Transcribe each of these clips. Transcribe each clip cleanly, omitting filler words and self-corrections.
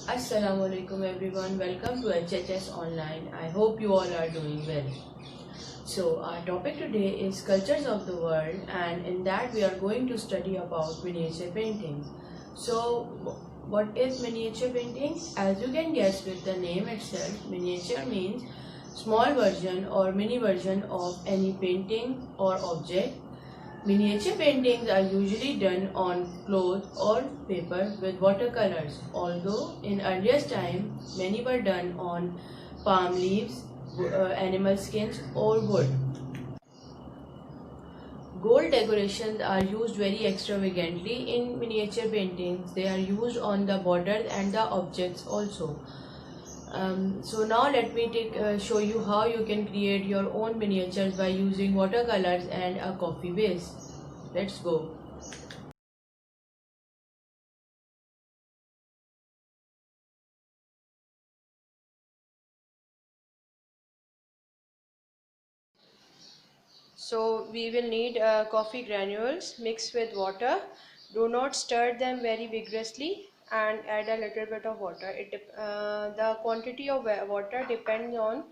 Assalamualaikum everyone, welcome to HHS Online. I hope you all are doing well. So our topic today is cultures of the world, and in that we are going to study about miniature paintings. So what is miniature painting? As you can guess with the name itself, miniature means small version or mini version of any painting or object. Miniature paintings are usually done on cloth or paper with watercolors, although in earliest time many were done on palm leaves, animal skins or wood. Gold decorations are used very extravagantly in miniature paintings. They are used on the borders and the objects also. So now let me show you how you can create your own miniatures by using watercolors and a coffee base. Let's go. So we will need coffee granules mixed with water. Do not stir them very vigorously and add a little bit of water. The quantity of water depends on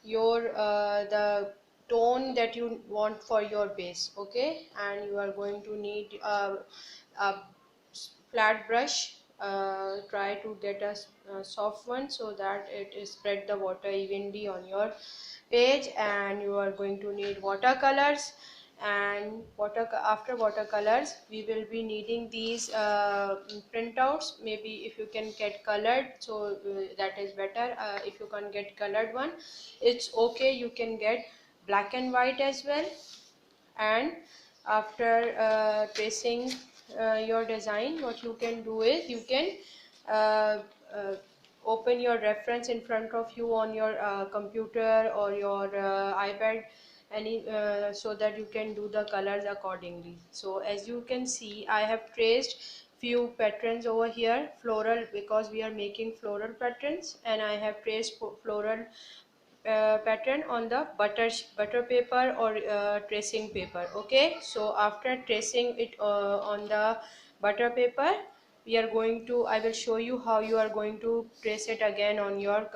your the tone that you want for your base. Okay, and you are going to need a flat brush. Try to get a soft one so that it is spread the water evenly on your page. And you are going to need watercolors, and after watercolors we will be needing these printouts. Maybe if you can get colored, so that is better. If you can get colored one, it's okay, you can get black and white as well. And after tracing your design, what you can do is you can uh, uh, open your reference in front of you on your computer or your iPad, so that you can do the colors accordingly. So as you can see, I have traced few patterns over here, floral, because we are making floral patterns, and I have traced floral pattern on the butter paper or tracing paper. Okay, so after tracing it on the butter paper, we are going to I will show you how you are going to trace it again on your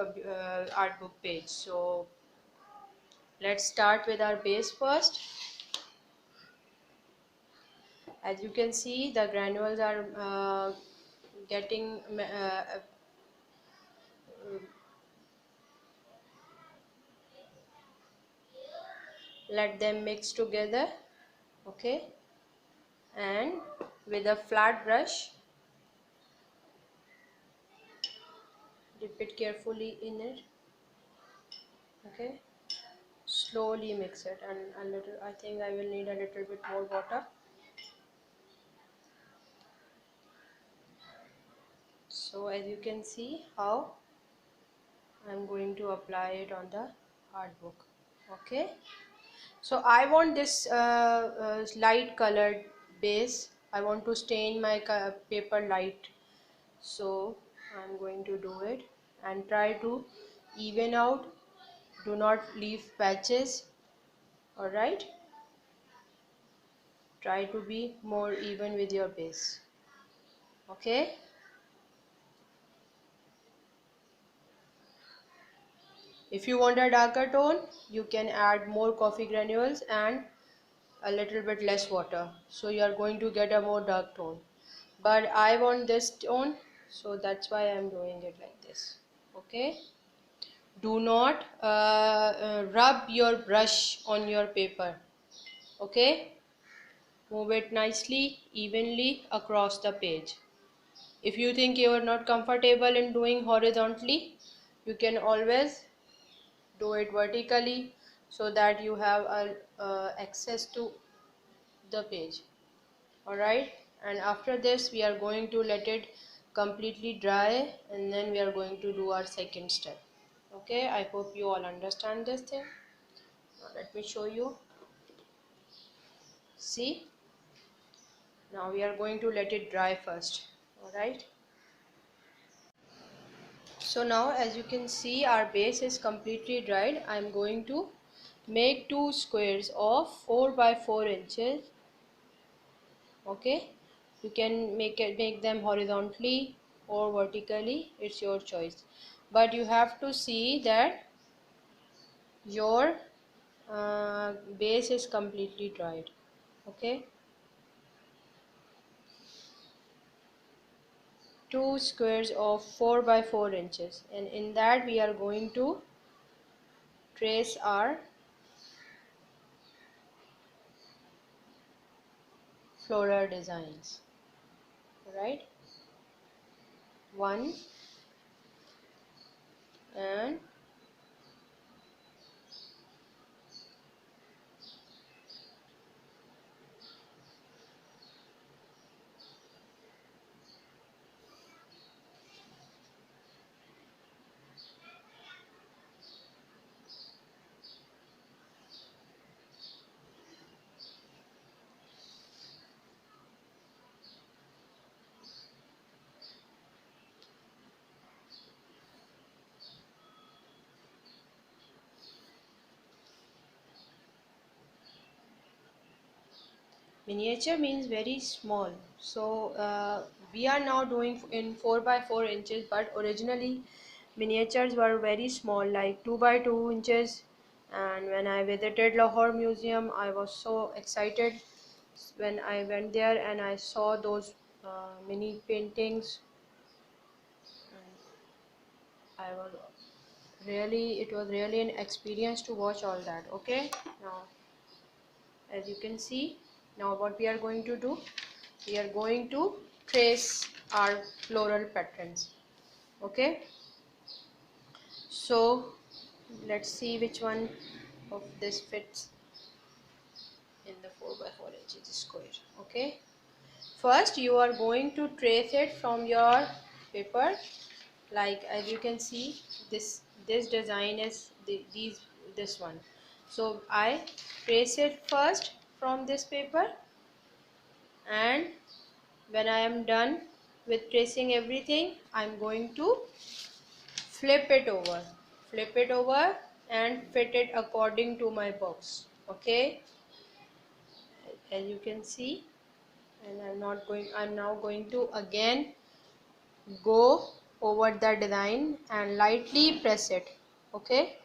art book page. So let's start with our base first. As you can see, the granules are getting let them mix together. Okay, and with a flat brush, dip it carefully in it. Okay, slowly mix it, and a little, I think I will need a little bit more water. So as you can see how I'm going to apply it on the art book. Okay, so I want this light colored base. I want to stain my paper light, so I'm going to do it and try to even out. Do not leave patches. All right, try to be more even with your base. Okay, if you want a darker tone, you can add more coffee granules and a little bit less water, so you are going to get a more dark tone. But I want this tone, so that's why I'm doing it like this. Okay, do not rub your brush on your paper. Okay, move it nicely, evenly across the page. If you think you are not comfortable in doing horizontally, you can always do it vertically, so that you have access to the page. Alright, and after this we are going to let it completely dry, and then we are going to do our second step. Okay, I hope you all understand this thing. Now let me show you. See, now we are going to let it dry first. Alright, so now as you can see, our base is completely dried. I am going to make two squares of 4 by 4 inches. Okay, you can make them horizontally or vertically, it's your choice, but you have to see that your base is completely dried. Okay, 2 squares of 4 by 4 inches, and in that we are going to trace our floral designs. Right, one and miniature means very small. So we are now doing in 4 by 4 inches, but originally miniatures were very small, like 2 by 2 inches. And when I visited Lahore Museum, I was so excited when I went there and I saw those mini paintings. I was it was really an experience to watch all that. Okay, now as you can see, now what we are going to do, we are going to trace our floral patterns. Okay, so let's see which one of this fits in the 4 by 4 inches square. Okay, first you are going to trace it from your paper. Like as you can see, this design is this one. So I trace it first from this paper, and when I am done with tracing everything, I'm going to flip it over and fit it according to my box. Okay, as you can see, and I'm now going to again go over the design and lightly press it. Okay,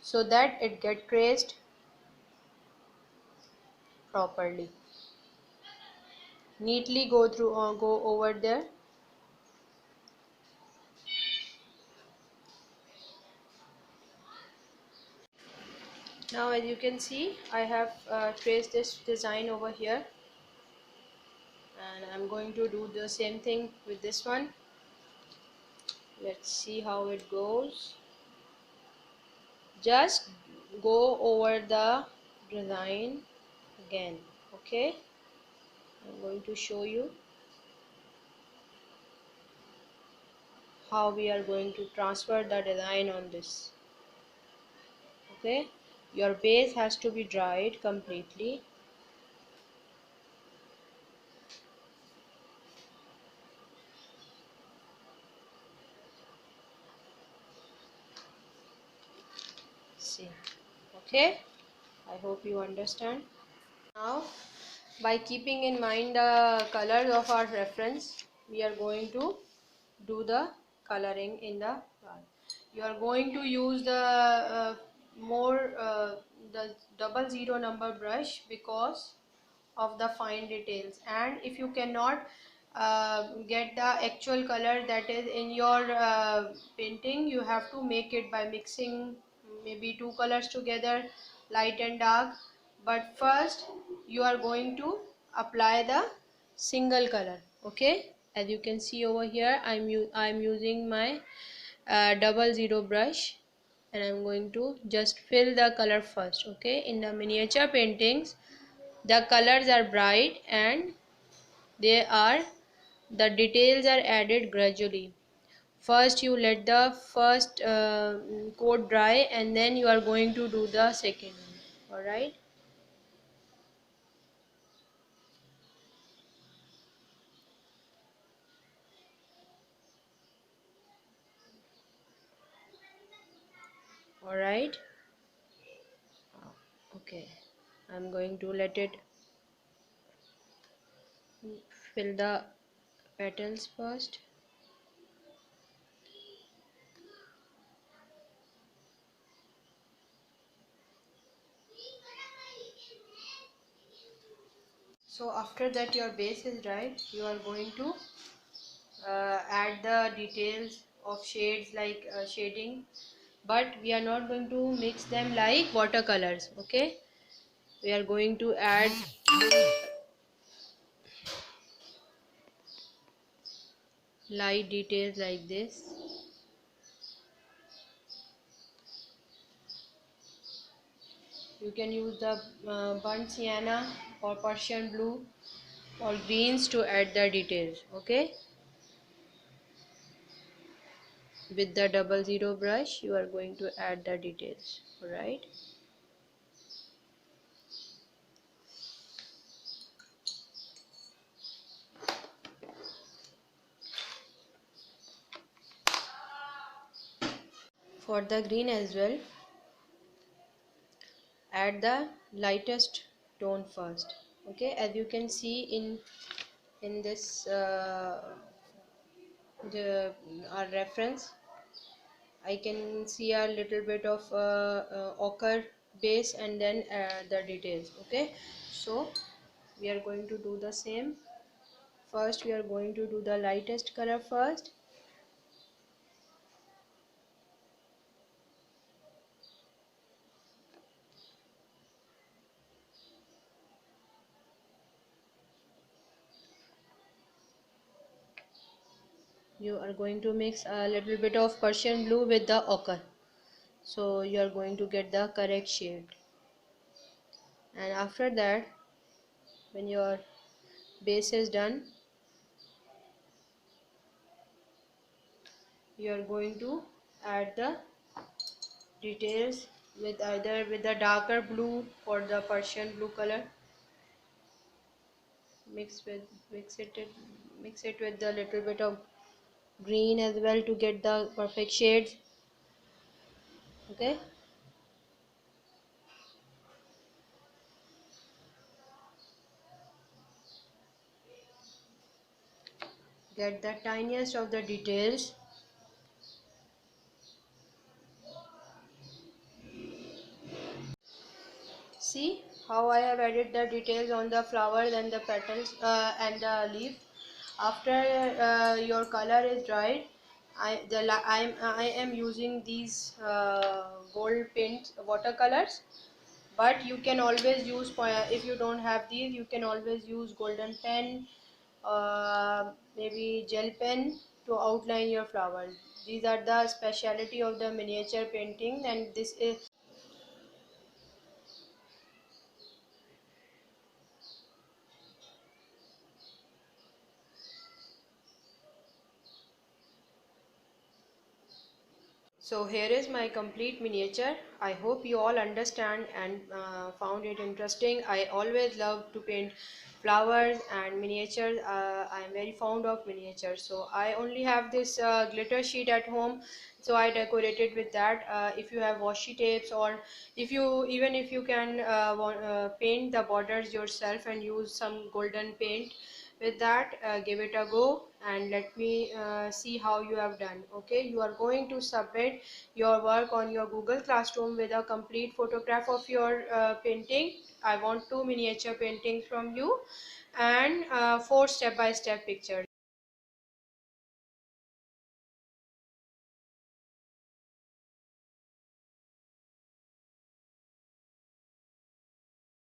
so that it get traced properly. Neatly go over there. Now as you can see, I have traced this design over here, and I'm going to do the same thing with this one. Let's see how it goes. Just go over the design again. Okay, I'm going to show you how we are going to transfer the design on this. Okay, your base has to be dried completely. See, okay, I hope you understand. Now, by keeping in mind the colors of our reference, we are going to do the coloring in the wall. You are going to use the 00 number brush because of the fine details, and if you cannot get the actual color that is in your painting, you have to make it by mixing maybe two colors together, light and dark. But first you are going to apply the single color. Okay, as you can see over here, I'm using my 00 brush, and I'm going to just fill the color first. Okay, in the miniature paintings, the colors are bright and the details are added gradually. First you let the first coat dry, and then you are going to do the second one. Alright. Alright. Okay. I'm going to let it fill the petals first. So after that your base is dry, you are going to add the details of shades like shading, but we are not going to mix them like watercolors. Okay, we are going to add light details like this. You can use the burnt sienna or Persian blue or greens to add the details. Okay, with the 00 brush you are going to add the details. All right. For the green as well, add the lightest tone first. Okay, as you can see in this the our reference, I can see a little bit of ochre base and then the details. Okay, so we are going to do the same. First we are going to do the lightest color first. You are going to mix a little bit of Persian blue with the ochre, so you are going to get the correct shade. And after that, when your base is done, you are going to add the details with either with the darker blue or the Persian blue color. Mix it with the little bit of green as well to get the perfect shades. Okay, get the tiniest of the details. See how I have added the details on the flowers and the petals and the leaf. After your color is dried, I am using these gold paint watercolors. But you can always use, if you don't have these, you can always use golden pen, maybe gel pen to outline your flowers. These are the speciality of the miniature painting, and this is. So here is my complete miniature. I hope you all understand and found it interesting. I always love to paint flowers and miniatures. I am very fond of miniatures. So I only have this glitter sheet at home. So I decorated with that. If you have washi tapes, or if you can paint the borders yourself and use some golden paint, with that give it a go and let me see how you have done. Okay, you are going to submit your work on your Google Classroom with a complete photograph of your painting. I want 2 miniature paintings from you and 4 step-by-step pictures.